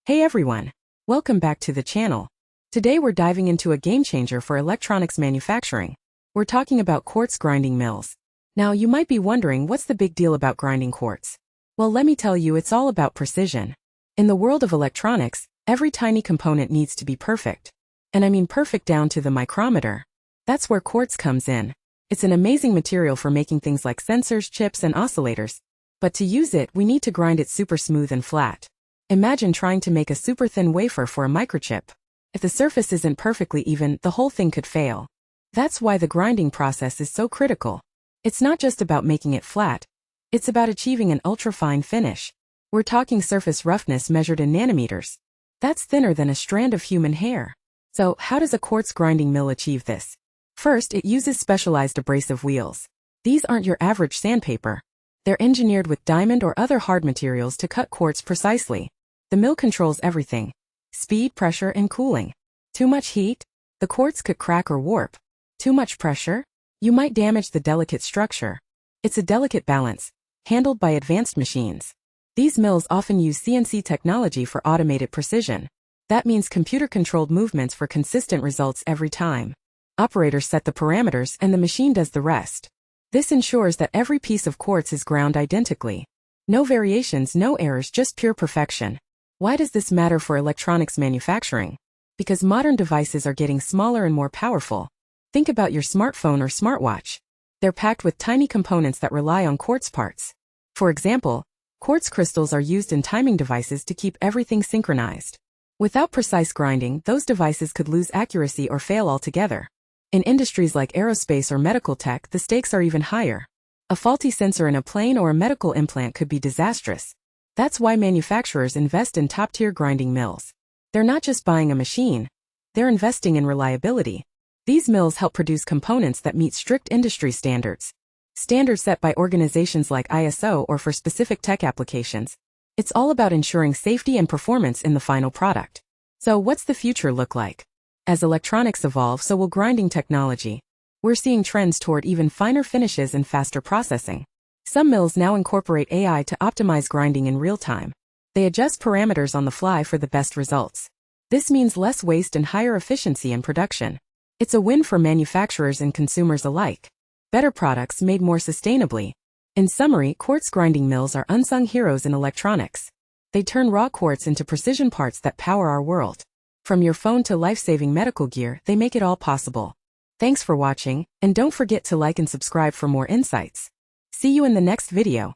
Hey everyone! Welcome back to the channel. Today we're diving into a game changer for electronics manufacturing. We're talking about quartz grinding mills. Now you might be wondering, what's the big deal about grinding quartz? Well, let me tell you, it's all about precision. In the world of electronics, every tiny component needs to be perfect. And I mean perfect down to the micrometer. That's where quartz comes in. It's an amazing material for making things like sensors, chips, and oscillators. But to use it, we need to grind it super smooth and flat. Imagine trying to make a super thin wafer for a microchip. If the surface isn't perfectly even, the whole thing could fail. That's why the grinding process is so critical. It's not just about making it flat. It's about achieving an ultra-fine finish. We're talking surface roughness measured in nanometers. That's thinner than a strand of human hair. So, how does a quartz grinding mill achieve this? First, it uses specialized abrasive wheels. These aren't your average sandpaper. They're engineered with diamond or other hard materials to cut quartz precisely. The mill controls everything: speed, pressure, and cooling. Too much heat? The quartz could crack or warp. Too much pressure? You might damage the delicate structure. It's a delicate balance, handled by advanced machines. These mills often use CNC technology for automated precision. That means computer-controlled movements for consistent results every time. Operators set the parameters and the machine does the rest. This ensures that every piece of quartz is ground identically. No variations, no errors, just pure perfection. Why does this matter for electronics manufacturing? Because modern devices are getting smaller and more powerful. Think about your smartphone or smartwatch. They're packed with tiny components that rely on quartz parts. For example, quartz crystals are used in timing devices to keep everything synchronized. Without precise grinding, those devices could lose accuracy or fail altogether. In industries like aerospace or medical tech, the stakes are even higher. A faulty sensor in a plane or a medical implant could be disastrous. That's why manufacturers invest in top-tier grinding mills. They're not just buying a machine. They're investing in reliability. These mills help produce components that meet strict industry standards. Standards set by organizations like ISO or for specific tech applications. It's all about ensuring safety and performance in the final product. So what's the future look like? As electronics evolve, so will grinding technology. We're seeing trends toward even finer finishes and faster processing. Some mills now incorporate AI to optimize grinding in real time. They adjust parameters on the fly for the best results. This means less waste and higher efficiency in production. It's a win for manufacturers and consumers alike. Better products made more sustainably. In summary, quartz grinding mills are unsung heroes in electronics. They turn raw quartz into precision parts that power our world. From your phone to life-saving medical gear, they make it all possible. Thanks for watching, and don't forget to like and subscribe for more insights. See you in the next video.